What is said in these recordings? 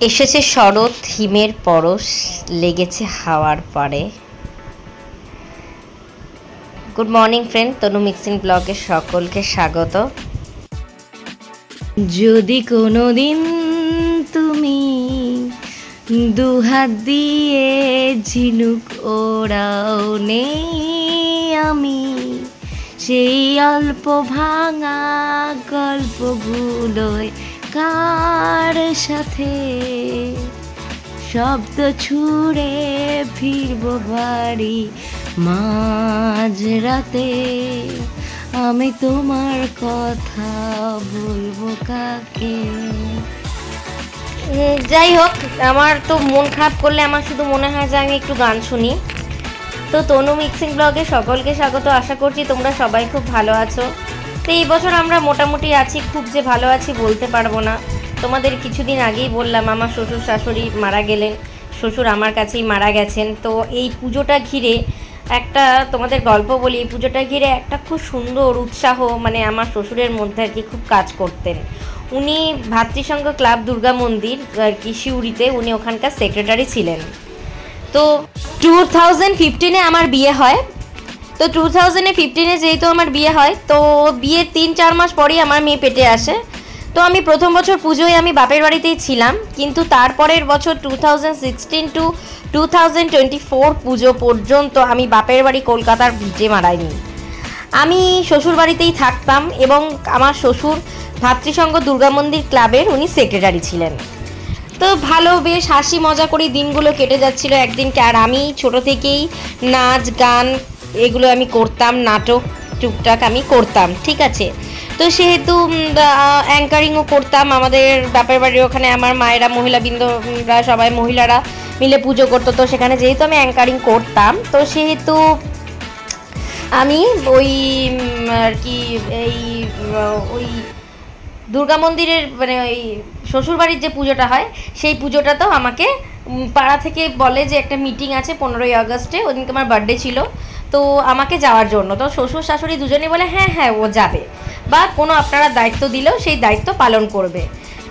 এসেছে শরৎ, হিমের পরশ লেগেছে হাওয়ার পাড়ে। গুড মর্নিং ফ্রেন্ড, তনু মিক্সিং ব্লগে সকলকে স্বাগত। যদি কোনো দিন তুমি দুহাত দিয়ে ঝিনুক ওড়াও, নেই আমি সেই অল্প ভাঙা গল্পগুলোয় কার সাথে শব্দ ছুঁড়ে ফিরবো বাড়ি মাঝরাতে। আমি তোমার কথা বলবো কাকে? যাই হোক, আমার তো মন খারাপ করলে আমার শুধু মনে হয় যে আমি একটু গান শুনি। তো তনু মিক্সিং ব্লগে সকলকে স্বাগত। আশা করছি তোমরা সবাই খুব ভালো আছো। তো এই বছর আমরা মোটামুটি আছি, খুব যে ভালো আছি বলতে পারবো না। তোমাদের কিছুদিন আগেই বললাম আমার শ্বশুর শাশুড়ি মারা গেলেন, শ্বশুর আমার কাছেই মারা গেছেন। তো এই পুজোটা ঘিরে একটা তোমাদের গল্প বলি। এই পুজোটা ঘিরে একটা খুব সুন্দর উৎসাহ মানে আমার শ্বশুরের মধ্যে আর কি খুব কাজ করতেন। উনি ভাতৃসংঘ ক্লাব দুর্গা মন্দির আর কি শিউরিতে, উনি ওখানকার সেক্রেটারি ছিলেন। তো 2015-এ আমার বিয়ে হয়। তো 2015-এ যেহেতু আমার বিয়ে হয়, তো বিয়ের 3-4 মাস পরেই আমার মেয়ে পেটে আসে। তো আমি প্রথম বছর পুজোয় আমি বাপের বাড়িতেই ছিলাম, কিন্তু তারপরের বছর 2016 to 2024 পুজো পর্যন্ত আমি বাপের বাড়ি কলকাতার ভিটে মারাইনি। আমি শ্বশুর বাড়িতেই থাকতাম এবং আমার শ্বশুর ভাতৃসংঘ দুর্গা মন্দির ক্লাবের উনি সেক্রেটারি ছিলেন। তো ভালো বেশ হাসি মজা করে দিনগুলো কেটে যাচ্ছিলো একদিনকে। আর আমি ছোট থেকেই নাচ গান এগুলো আমি করতাম, নাটক টুকটাক আমি করতাম, ঠিক আছে। তো সেহেতু অ্যাঙ্কারিংও করতাম। আমাদের বাপের বাড়ির ওখানে আমার মায়েরা মহিলাবৃন্দরা সবাই মহিলারা মিলে পুজো করতো। তো সেখানে যেহেতু আমি অ্যাঙ্কারিং করতাম, তো সেহেতু আমি ওই আর কি ওই দুর্গা মন্দিরের মানে ওই শ্বশুরবাড়ির যে পুজোটা হয় সেই পুজোটাতেও আমাকে পাড়া থেকে বলে যে একটা মিটিং আছে 15ই আগস্টে, ওদিনকে আমার বার্থডে ছিল, তো আমাকে যাওয়ার জন্য। তো শ্বশুর শাশুড়ি দুজনেই বলে হ্যাঁ হ্যাঁ ও যাবে, বা কোনো আপনারা দায়িত্ব দিলেও সেই দায়িত্ব পালন করবে।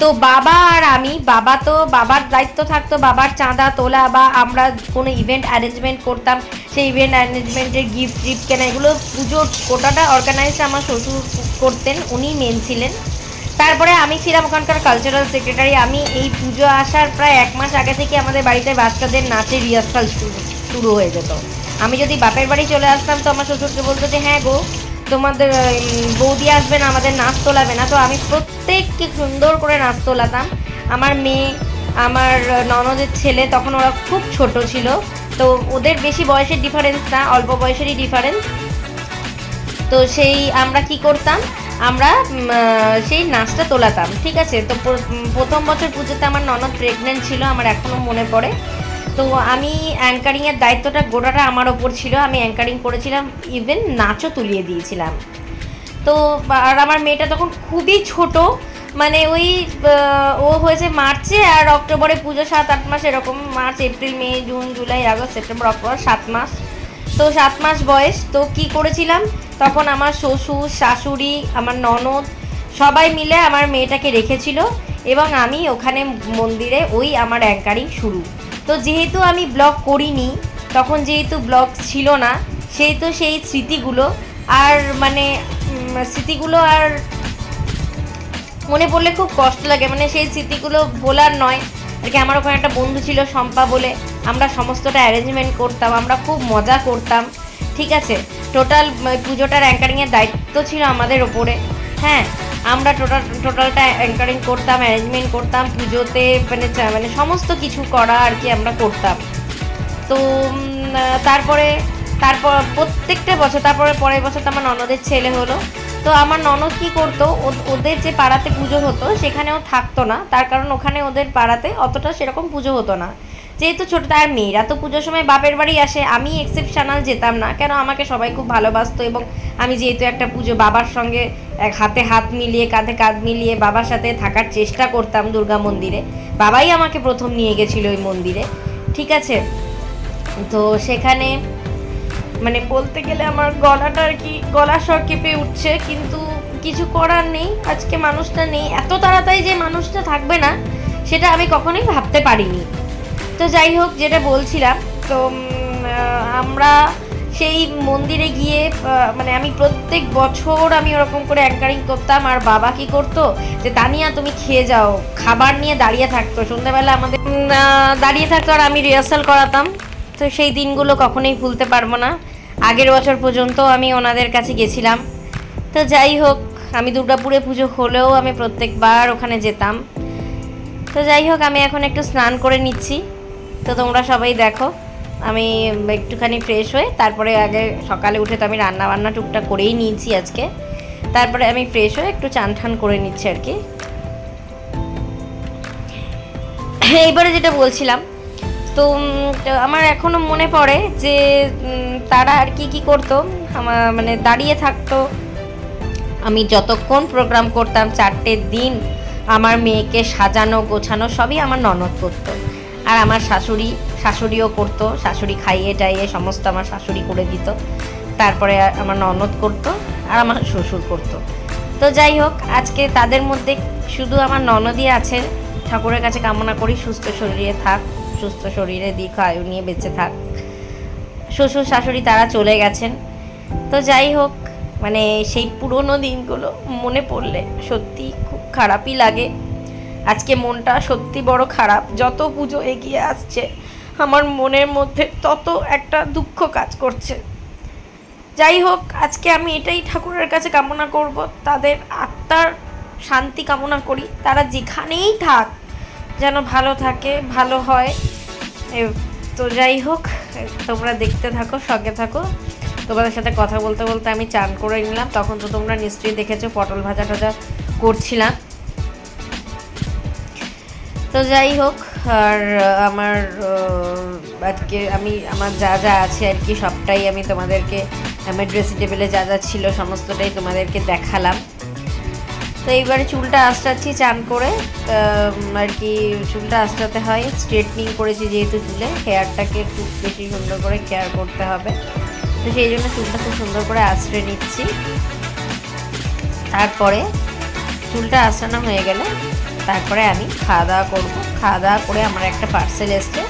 তো বাবা আর আমি, বাবা তো বাবার দায়িত্ব থাকতো বাবার চাঁদা তোলা, বা আমরা কোনো ইভেন্ট অ্যারেঞ্জমেন্ট করতাম, সেই ইভেন্ট অ্যারেঞ্জমেন্টের গিফট কেনা, এগুলো পুজোর গোটাটা অর্গানাইজ আমার শ্বশুর করতেন, উনি মেন ছিলেন। তারপরে আমি ছিলাম ওখানকার কালচারাল সেক্রেটারি। আমি এই পুজো আসার প্রায় 1 মাস আগে থেকে আমাদের বাড়িতে বাচ্চাদের নাচের রিহার্সাল শুরু হয়ে যেত। আমি যদি বাপের বাড়ি চলে আসতাম তো আমার শ্বশুরকে বলতো যে হ্যাঁ গো তোমাদের বৌদি আসবে না, আমাদের নাচ তোলাবে না। তো আমি প্রত্যেককে সুন্দর করে নাচ তোলাতাম। আমার মেয়ে, আমার ননদের ছেলে, তখন ওরা খুব ছোট ছিল, তো ওদের বেশি বয়সের ডিফারেন্স না, অল্প বয়সেরই ডিফারেন্স। তো সেই আমরা কি করতাম, আমরা সেই নাচটা তোলাতাম, ঠিক আছে। তো প্রথম বছর পুজোতে আমার ননদ প্রেগনেন্ট ছিল, আমার এখনও মনে পড়ে। তো আমি অ্যাঙ্কারিংয়ের দায়িত্বটা গোটাটা আমার ওপর ছিল, আমি অ্যাঙ্কারিং করেছিলাম, ইভেন নাচও তুলিয়ে দিয়েছিলাম। তো আর আমার মেয়েটা তখন খুবই ছোট, মানে ওই ও হয়েছে মার্চে, আর অক্টোবরে পুজো 7-8 মাস এরকম, March April May June July August September October 7 মাস। তো 7 মাস বয়স। তো কি করেছিলাম তখন, আমার শ্বশুর শাশুড়ি আমার ননদ সবাই মিলে আমার মেয়েটাকে রেখেছিল, এবং আমি ওখানে মন্দিরে ওই আমার অ্যাঙ্কারিং শুরু। তো যেহেতু আমি ব্লগ করিনি তখন, যেহেতু ব্লগ ছিল না, সেহেতু সেই স্মৃতিগুলো আর মানে স্মৃতিগুলো আর মনে পড়লে খুব কষ্ট লাগে, মানে সেই স্মৃতিগুলো বলার নয় আর কি। আমার ওখানে একটা বন্ধু ছিল শম্পা বলে, আমরা সমস্তটা অ্যারেঞ্জমেন্ট করতাম, আমরা খুব মজা করতাম, ঠিক আছে। টোটাল পুজোটার অ্যাঙ্কারিংয়ের দায়িত্ব ছিল আমাদের ওপরে, হ্যাঁ। আমরা টোটালটা অ্যাঙ্কারিং করতাম, অ্যারেঞ্জমেন্ট করতাম, পুজোতে মানে সমস্ত কিছু করা আর কি আমরা করতাম। তো তারপর প্রত্যেকটা বছর, তারপরে পরের বছর তো আমার ননদের ছেলে হলো। তো আমার ননদ কী করতো, ওদের যে পাড়াতে পুজো হতো সেখানেও থাকতো না, তার কারণ ওখানে ওদের পাড়াতে অতটা সেরকম পুজো হতো না, যেহেতু ছোটো। তার মেয়েরা তো পুজোর সময় বাপের বাড়ি আসে, আমি এক্সেপশনাল যেতাম না, কেন আমাকে সবাই খুব ভালোবাসতো, এবং আমি যেহেতু একটা পুজো বাবার সঙ্গে এক হাতে হাত মিলিয়ে কাঁধে কাঁধ মিলিয়ে বাবার সাথে থাকার চেষ্টা করতাম দুর্গা মন্দিরে। বাবাই আমাকে প্রথম নিয়ে গেছিলো ওই মন্দিরে, ঠিক আছে। তো সেখানে মানে বলতে গেলে আমার গলাটা আর কি, গলার স্বর কেঁপে উঠছে, কিন্তু কিছু করার নেই, আজকে মানুষটা নেই। এত তাড়াতাড়ি যে মানুষটা থাকবে না সেটা আমি কখনোই ভাবতে পারিনি। তো যাই হোক, যেটা বলছিলাম, তো আমরা সেই মন্দিরে গিয়ে মানে আমি প্রত্যেক বছর আমি ওরকম করে অ্যাঙ্কারিং করতাম। আর বাবা কি করতো, যে তানিয়া তুমি খেয়ে যাও, খাবার নিয়ে দাঁড়িয়ে থাকতো সন্ধ্যাবেলা, আমাদের দাঁড়িয়ে থাকতো আর আমি রিহার্সাল করাতাম। তো সেই দিনগুলো কখনোই ভুলতে পারবো না। আগের বছর পর্যন্ত আমি ওনাদের কাছে গেছিলাম। তো যাই হোক, আমি দুর্গাপুরে পুজো হলেও আমি প্রত্যেকবার ওখানে যেতাম। তো যাই হোক, আমি এখন একটু স্নান করে নিচ্ছি। তো তোমরা সবাই দেখো, আমি একটুখানি ফ্রেশ হয়ে তারপরে আগে সকালে উঠে তো আমি রান্না বান্না টুকটা করেই নিয়েছি আজকে। তারপরে আমি ফ্রেশ হয়ে একটু চান ঠান করে নিচ্ছি আর কি। এইবারে যেটা বলছিলাম, তো আমার এখনও মনে পড়ে যে তারা আর কি করতো, আমার মানে দাঁড়িয়ে থাকতো। আমি যতক্ষণ প্রোগ্রাম করতাম 4টের দিন, আমার মেয়েকে সাজানো গোছানো সবই আমার ননদ করতো। আর আমার শাশুড়িও করতো, শাশুড়ি খাইয়ে টাইয়ে সমস্ত আমার শাশুড়ি করে দিত। তারপরে আমার ননদ করতো আর আমার শ্বশুর করতো। তো যাই হোক, আজকে তাদের মধ্যে শুধু আমার ননদই আছে। ঠাকুরের কাছে কামনা করি সুস্থ শরীরে থাক, সুস্থ শরীরে দীর্ঘ আয়ু নিয়ে বেঁচে থাক। শ্বশুর শাশুড়ি তারা চলে গেছেন। তো যাই হোক, মানে সেই পুরনো দিনগুলো মনে পড়লে সত্যি খুব খারাপই লাগে। আজকে মনটা সত্যি বড় খারাপ। যত পুজো এগিয়ে আসছে আমার মনের মধ্যে তত একটা দুঃখ কাজ করছে। যাই হোক, আজকে আমি এটাই ঠাকুরের কাছে কামনা করব, তাদের আত্মার শান্তি কামনা করি। তারা যেখানেই থাক যেন ভালো থাকে, ভালো হয়। তো যাই হোক, তোমরা দেখতে থাকো, সঙ্গে থাকো। তোমাদের সাথে কথা বলতে বলতে আমি চান করে নিলাম। তখন তো তোমরা নিশ্চয়ই দেখেছো পটল ভাজা টাজা করছিলাম। তো যাই হোক, আর আমার আজকে আমার যা যা আছে আর কি সবটাই আমি তোমাদেরকে, আমার ড্রেসিং টেবিলে যা যা ছিল সমস্তটাই তোমাদেরকে দেখালাম। তো এইবারে চুলটা আঁচড়াচ্ছি চান করে আর কি। চুলটা আঁচড়াতে হয়, স্ট্রেটনিং করেছি যেহেতু চুলে, হেয়ারটাকে একটু বেশি সুন্দর করে কেয়ার করতে হবে। তো সেই জন্য চুলটা খুব সুন্দর করে আঁচড়ে নিচ্ছি। তারপরে চুলটা আঁচড়ানো হয়ে গেলে তারপরে আমি খাওয়া দাওয়া করবো। খাওয়া দাওয়া করে আমার একটা পার্সেল এসছে,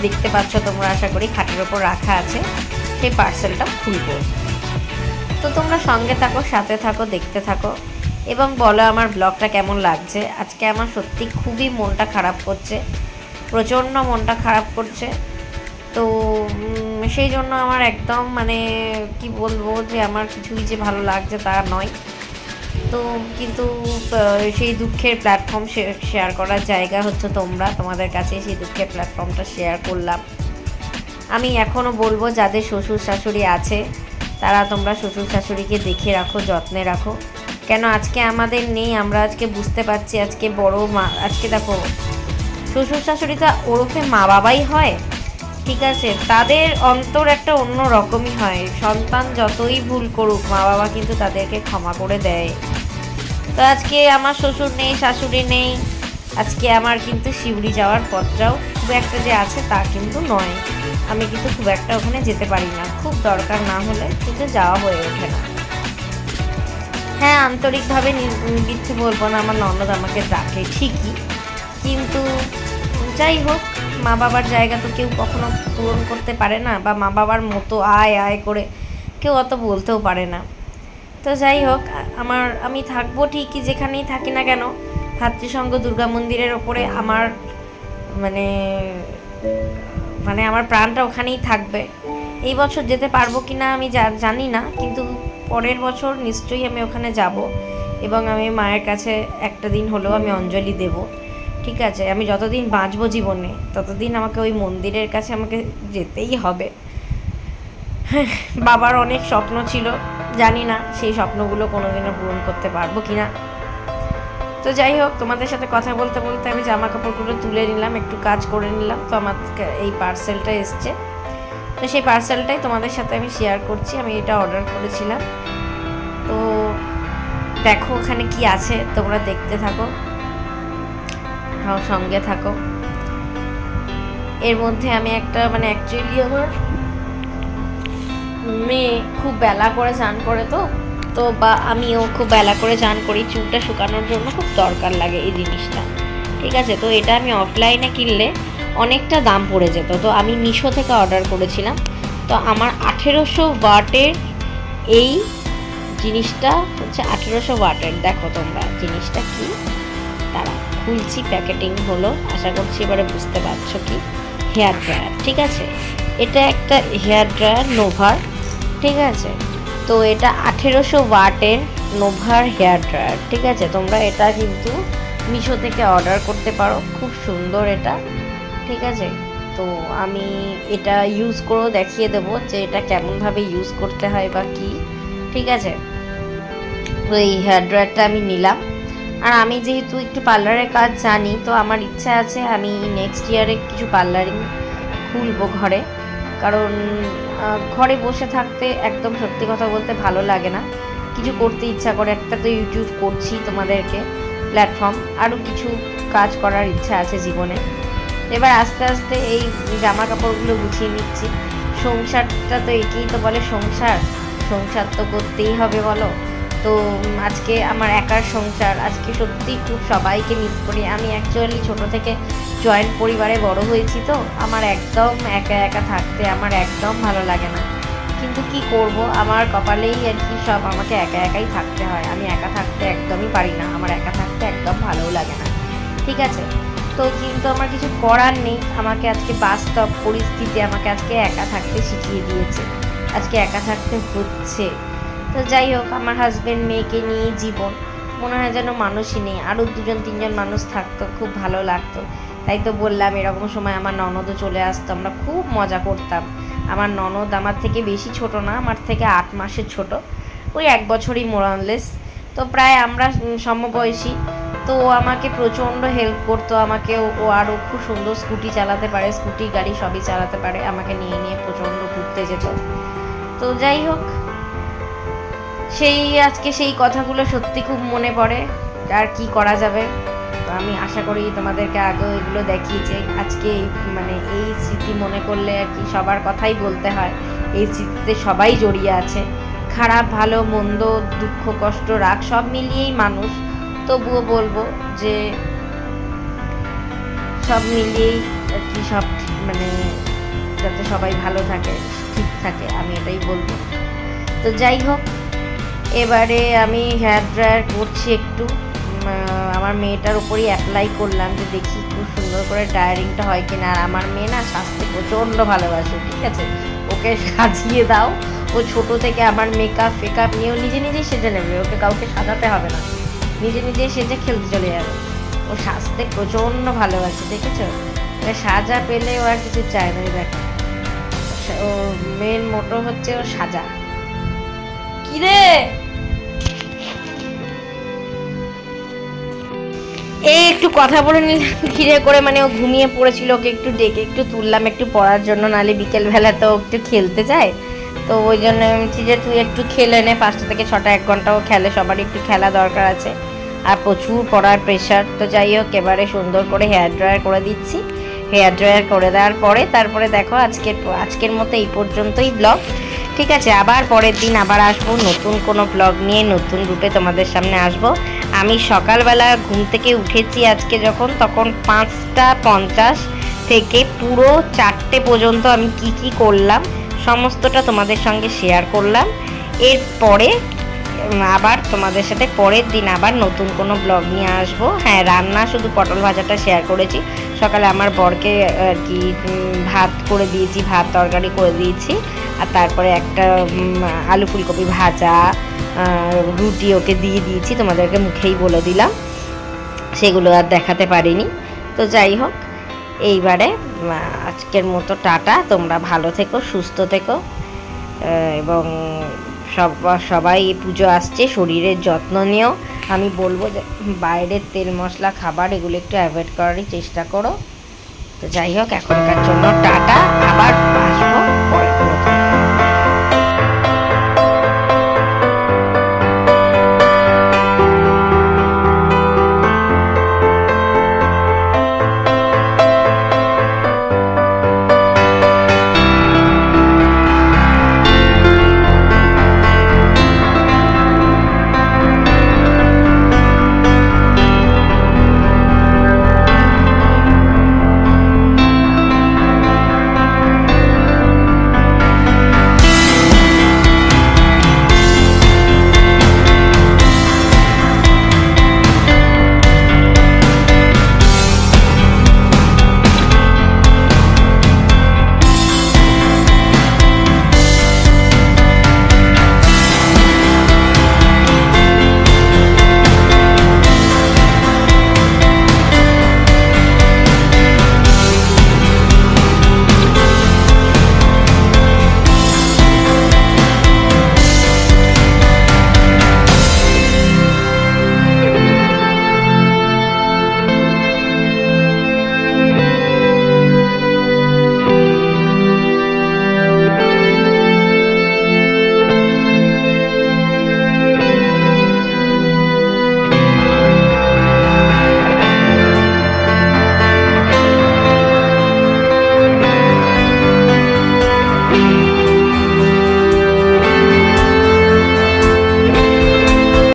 দেখতে পাচ্ছ তোমরা, আশা করি খাটের ওপর রাখা আছে। সেই পার্সেলটা খুলবো। তো তোমরা সঙ্গে থাকো, সাথে থাকো, দেখতে থাকো এবং বলো আমার ব্লগটা কেমন লাগছে। আজকে আমার সত্যি খুবই মনটা খারাপ করছে, প্রচণ্ড মনটা খারাপ করছে। তো সেই জন্য আমার একদম মানে কি বলবো, যে আমার কিছুই যে ভালো লাগছে তা নয়। তো কিন্তু সেই দুঃখের প্ল্যাটফর্ম শেয়ার করার জায়গা হচ্ছে তোমরা, তোমাদের কাছে সেই দুঃখের প্ল্যাটফর্মটা শেয়ার করলাম। আমি এখনও বলবো যাদের শ্বশুর শাশুড়ি আছে তারা তোমরা শ্বশুর শাশুড়িকে দেখে রাখো, যত্নে রাখো। কেন আজকে আমাদের নেই, আমরা আজকে বুঝতে পারছি। আজকে বড় মা, আজকে দেখো শ্বশুর শাশুড়ি তো ওরফে মা বাবাই হয়, ঠিক আছে, তাদের অন্তর একটা অন্য রকমই হয়। সন্তান যতই ভুল করুক মা বাবা কিন্তু তাদেরকে ক্ষমা করে দেয়। তো আজকে আমার শ্বশুর নেই, শাশুড়ি নেই, আজকে আমার কিন্তু শিউরি যাওয়ার পথটাও খুব একটা যে আছে তা কিন্তু নয়। আমি কিন্তু খুব একটা ওখানে যেতে পারি না, খুব দরকার না হলে কিন্তু যাওয়া হয়ে ওঠে না। হ্যাঁ, আন্তরিকভাবে মিথ্যে বলবো না, আমার ননদ আমাকে ডাকে ঠিকই, কিন্তু যাই হোক, মা বাবার জায়গা তো কেউ কখনো পূরণ করতে পারে না, বা মা বাবার মতো আয় আয় করে কেউ অত বলতেও পারে না। তো যাই হোক, আমি থাকবো ঠিকই যেখানেই থাকি না কেন, ভাতৃসংঘ দুর্গা মন্দিরের ওপরে আমার মানে আমার প্রাণটা ওখানেই থাকবে। এই বছর যেতে পারবো কি না আমি জানি না, কিন্তু পরের বছর নিশ্চয়ই আমি ওখানে যাব এবং আমি মায়ের কাছে একটা দিন হলেও আমি অঞ্জলি দেব। ঠিক আছে, আমি যতদিন বাঁচবো জীবনে ততদিন আমাকে ওই মন্দিরের কাছে আমাকে যেতেই হবে। বাবার অনেক স্বপ্ন ছিল, জানি না সেই স্বপ্নগুলো কোনোদিনও পূরণ করতে পারবো কি না। তো যাই হোক, তোমাদের সাথে কথা বলতে বলতে আমি জামা কাপড়গুলো তুলে নিলাম, একটু কাজ করে নিলাম। তো আমার এই পার্সেলটা এসছে, তো সেই পার্সেলটাই তোমাদের সাথে আমি শেয়ার করছি। আমি এটা অর্ডার করেছিলাম। তো দেখো ওখানে কি আছে, তোমরা দেখতে থাকো, সঙ্গে থাকো। এর মধ্যে আমি একটা অ্যাকচুয়ালি আমার মেয়ে খুব বেলা করে স্নান করে, তো বা আমিও খুব বেলা করে স্নান করি, চুলটা শুকানোর জন্য খুব দরকার লাগে এই জিনিসটা। ঠিক আছে। তো এটা আমি অফলাইনে কিনলে অনেকটা দাম পড়ে যেত, তো আমি মিশো থেকে অর্ডার করেছিলাম। তো আমার 1800 ওয়াটের এই জিনিসটা হচ্ছে 1800 ওয়াটের। দেখো তোমরা জিনিসটা কি, তারা খুলছি, প্যাকেটিং হলো, আশা করছি এবারে বুঝতে পারছো কি। হেয়ার ড্রায়ার, ঠিক আছে, এটা একটা হেয়ার ড্রায়ার নোভার, ঠিক আছে। তো এটা 1800 ওয়াটের নোভার হেয়ার ড্রায়ার, ঠিক আছে। তোমরা এটা কিন্তু মিশো থেকে অর্ডার করতে পারো, খুব সুন্দর এটা, ঠিক আছে। তো আমি এটা ইউজ করেও দেখিয়ে দেবো যে এটা কেমনভাবে ইউজ করতে হয় বা কি, ঠিক আছে। তো এই হেয়ার ড্রায়ারটা আমি নিলাম। আর আমি যেহেতু একটু পার্লারের কাজ জানি, তো আমার ইচ্ছা আছে আমি নেক্সট ইয়ারে কিছু পার্লারিং খুলবো ঘরে। কারণ ঘরে বসে থাকতে একদম সত্যি কথা বলতে ভালো লাগে না, কিছু করতে ইচ্ছা করে। একটা তো ইউটিউব করছি তোমাদেরকে প্ল্যাটফর্ম, আরও কিছু কাজ করার ইচ্ছা আছে জীবনে। এবার আস্তে আস্তে এই জামা কাপড়গুলো গুছিয়ে নিচ্ছি। সংসারটা তো একেই তো বলে সংসার, সংসার তো করতেই হবে বলো। তো আজকে আমার একার সংসার, আজকে সত্যিই খুব সবাইকে মিস করি। আমি অ্যাকচুয়ালি ছোটো থেকে জয়েন্ট পরিবারে বড় হয়েছি, তো আমার একদম একা একা থাকতে আমার একদম ভালো লাগে না। কিন্তু কি করব, আমার কপালেই আর কি সব, আমাকে একা একাই থাকতে হয়। আমি একা থাকতে একদমই পারি না, আমার একা থাকতে একদম ভালোও লাগে না, ঠিক আছে। তো কিন্তু আমার কিছু করার নেই, আমাকে আজকে বাস্তব পরিস্থিতি আমাকে আজকে একা থাকতে শিখিয়ে দিয়েছে, আজকে একা থাকতে হচ্ছে। তো যাই হোক, আমার হাজব্যান্ড মেয়েকে নিয়ে জীবন, মনে হয় যেন মানুষই নেই, আরও 2-3জন মানুষ থাকতো খুব ভালো লাগতো। তাই তো বললাম, এরকম সময় আমার ননদও চলে আসতো, আমরা খুব মজা করতাম। আমার ননদ আমার থেকে বেশি ছোট না, আমার থেকে 8 মাসের ছোট, ওই 1 বছরই মোরানলেস। তো প্রায় আমরা সমবয়সী। তো ও আমাকে প্রচণ্ড হেল্প করতো, আমাকে ও আরও খুব সুন্দর স্কুটি চালাতে পারে, স্কুটি গাড়ি সবই চালাতে পারে, আমাকে নিয়ে নিয়ে প্রচণ্ড ঘুরতে যেত। তো যাই হোক, আজকে সেই কথাগুলো সত্যি খুব মনে পড়ে। আর কি করা যাবে, আমি আশা করি তোমাদেরকে আগেও এগুলো দেখিয়েছি। আজকে মানে এই স্মৃতি মনে করলে আর কি সবার কথাই বলতে হয়, এই স্মৃতিতে সবাই জড়িয়ে আছে, খারাপ ভালো মন্দ দুঃখ কষ্ট রাগ সব মিলিয়েই মানুষ। তবুও বলবো যে সব মিলিয়েই আর কি সব মানে যাতে সবাই ভালো থাকে, ঠিক থাকে, আমি এটাই বলবো। তো যাই হোক, এবারে আমি হেয়ার ড্রায়ার করছি একটু, আমার মেয়েটার উপরই অ্যাপ্লাই করলাম যে দেখি খুব সুন্দর করে ড্রায়ারিংটা হয় কিনা। আর আমার মেয়ে না সাজতে প্রচণ্ড ভালোবাসে, ঠিক আছে, ওকে সাজিয়ে দাও। ও ছোটো থেকে আমার ফেকআপ নিয়েও নিজে নিজেই সেজে নেবে, ওকে কাউকে সাজাতে হবে না, নিজে নিজে সেজে খেলতে চলে যাবে। ও সাজতে প্রচণ্ড ভালোবাসে, দেখেছো, সাজা পেলে ও আর কিছু চায় না। দেখো, ও মেন মোটো হচ্ছে ও সাজা। কিরে এই একটু কথা বলে নিলাম ধীরে করে, মানে ও ঘুমিয়ে পড়েছিল, ওকে একটু ডেকে একটু তুললাম একটু পড়ার জন্য, নাহলে বিকেলবেলা তো একটু খেলতে যায়। তো ওই জন্য বলছি যে তুই একটু খেলে নে, 5টা থেকে 6টা 1 ঘন্টাও খেলে, সবারই একটু খেলা দরকার আছে, আর প্রচুর পড়ার প্রেশার। তো যাই হোক, এবারে সুন্দর করে হেয়ার ড্রায়ার করে দিচ্ছি। হেয়ার ড্রায়ার করে দেওয়ার পরে তারপরে দেখো আজকের মতো এই পর্যন্তই ব্লগ, ঠিক আছে। আবার পরের দিন আবার আসবো নতুন কোনো ব্লগ নিয়ে, নতুন রূপে তোমাদের সামনে আসবো। আমি সকালবেলা ঘুম থেকে উঠেছি আজকে তখন 5টা 50 থেকে পুরো 4টে পর্যন্ত আমি কি করলাম সমস্তটা তোমাদের সঙ্গে শেয়ার করলাম। এরপরে আবার তোমাদের সাথে পরের দিন আবার নতুন কোনো ব্লগ নিয়ে আসবো। হ্যাঁ, রান্না শুধু পটল ভাজাটা শেয়ার করেছি, সকালে আমার বরকে আর কি ভাত করে দিয়েছি, ভাত তরকারি করে দিয়েছি, আর তারপরে একটা আলু ফুলকপি ভাজা রুটি ওকে দিয়ে দিয়েছি, তোমাদেরকে মুখেই বলে দিলাম, সেগুলো আর দেখাতে পারিনি। তো যাই হোক, এইবারে আজকের মতো টাটা, তোমরা ভালো থেকো, সুস্থ থেকো, এবং সবাই পুজো আসছে, শরীরের যত্ন নিও। আমি বলবো যে বাইরের তেল মশলা খাবার এগুলো একটু অ্যাভয়েড করারই চেষ্টা করো। তো যাই হোক, এখনকার জন্য টাটা, আবার আসবো পরে।